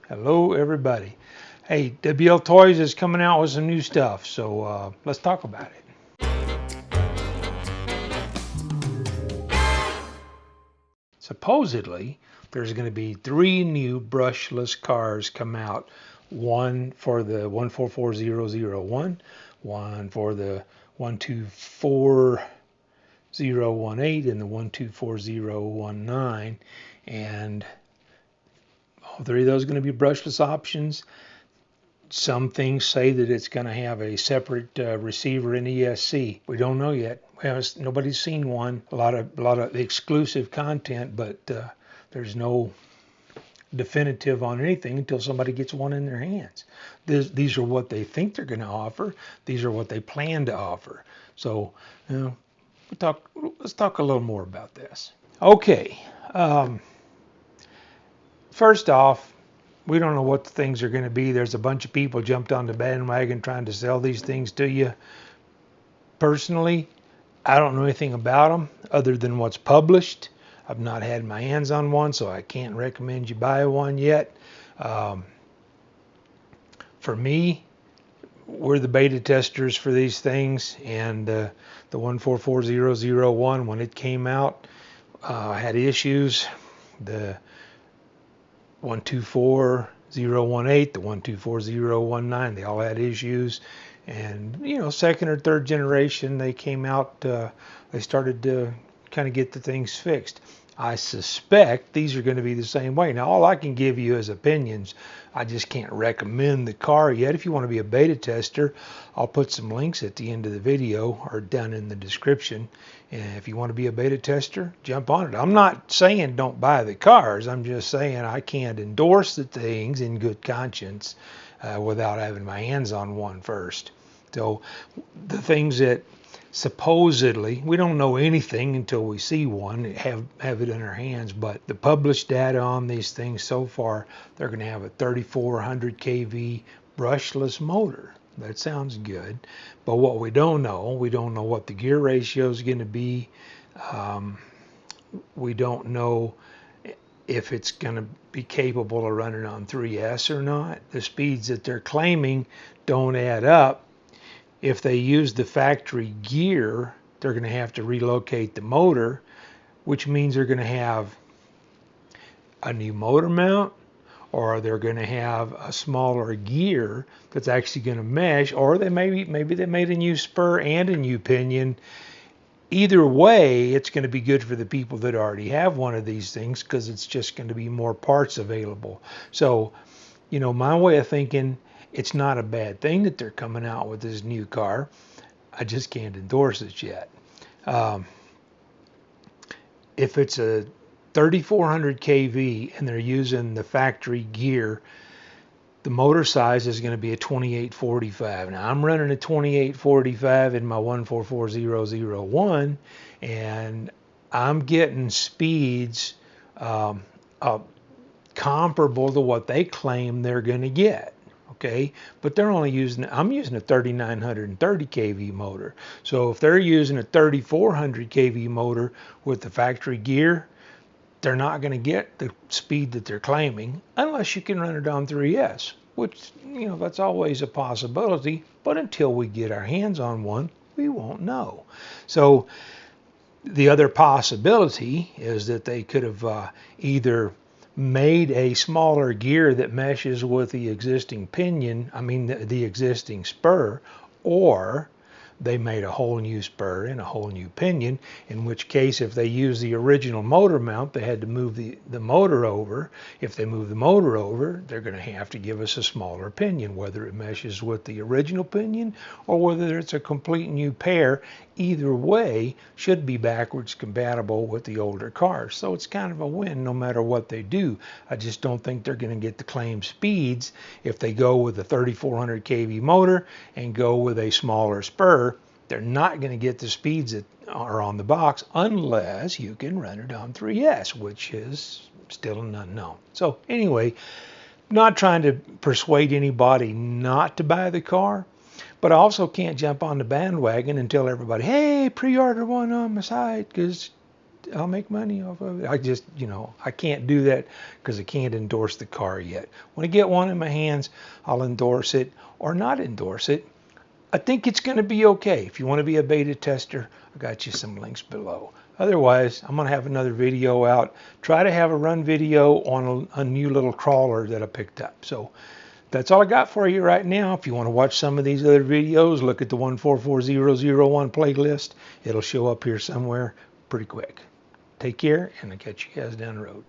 Hello, everybody. Hey, WLtoys is coming out with some new stuff, so let's talk about it. Supposedly, there's going to be 3 new brushless cars come out. One for the 144001, one for the 124018, and the 124019. And all 3 of those are going to be brushless options. Some things say that it's going to have a separate receiver in ESC. We don't know yet. Nobody's seen one. A lot of exclusive content, but there's no definitive on anything until somebody gets one in their hands. These are what they think they're going to offer. These are what they plan to offer. So, let's talk a little more about this. Okay. First off, we don't know what the things are going to be. There's a bunch of people jumped on the bandwagon trying to sell these things to you. Personally, I don't know anything about them other than what's published. I've not had my hands on one, so I can't recommend you buy one yet. For me, we're the beta testers for these things, and the 144001, when it came out, had issues. The 124018, the 124019, they all had issues. And, second or third generation, they came out, they started to kind of get the things fixed. I suspect these are going to be the same way. Now, all I can give you is opinions. I just can't recommend the car yet. If you want to be a beta tester, I'll put some links at the end of the video or down in the description. And if you want to be a beta tester, jump on it. I'm not saying don't buy the cars. I'm just saying I can't endorse the things in good conscience without having my hands on one first. So the things that supposedly, we don't know anything until we see one, have it in our hands, but the published data on these things so far, they're going to have a 3400 kV brushless motor. That sounds good, but what we don't know what the gear ratio is going to be. We don't know if it's going to be capable of running on 3S or not. The speeds that they're claiming don't add up. If they use the factory gear, they're going to have to relocate the motor, which means they're going to have a new motor mount, or they're going to have a smaller gear that's actually going to mesh, or maybe they made a new spur and a new pinion. Either way, it's going to be good for the people that already have one of these things, because it's just going to be more parts available. So, my way of thinking, it's not a bad thing that they're coming out with this new car. I just can't endorse it yet. If it's a 3400 kV and they're using the factory gear, the motor size is going to be a 2845. Now, I'm running a 2845 in my 144001, and I'm getting speeds comparable to what they claim they're going to get. Okay, but I'm using a 3930 kV motor. So if they're using a 3400 kV motor with the factory gear, they're not going to get the speed that they're claiming unless you can run it on 3S, which, that's always a possibility. But until we get our hands on one, we won't know. So the other possibility is that they could have either made a smaller gear that meshes with the existing pinion, the existing spur, or they made a whole new spur and a whole new pinion, in which case if they use the original motor mount, they had to move the motor over. If they move the motor over, they're going to have to give us a smaller pinion, whether it meshes with the original pinion or whether it's a complete new pair. Either way should be backwards compatible with the older cars. So it's kind of a win no matter what they do. I just don't think they're going to get the claimed speeds if they go with a 3400 kV motor and go with a smaller spur. They're not going to get the speeds that are on the box unless you can run it on 3S, which is still an unknown. So anyway, not trying to persuade anybody not to buy the car, but I also can't jump on the bandwagon and tell everybody, hey, pre-order one on my site, because I'll make money off of it. I just, I can't do that because I can't endorse the car yet. When I get one in my hands, I'll endorse it or not endorse it. I think it's going to be okay. If you want to be a beta tester, I got you some links below. Otherwise, I'm going to have another video out. Try to have a run video on a new little crawler that I picked up. So that's all I got for you right now. If you want to watch some of these other videos, look at the 144001 playlist. It'll show up here somewhere pretty quick. Take care, and I'll catch you guys down the road.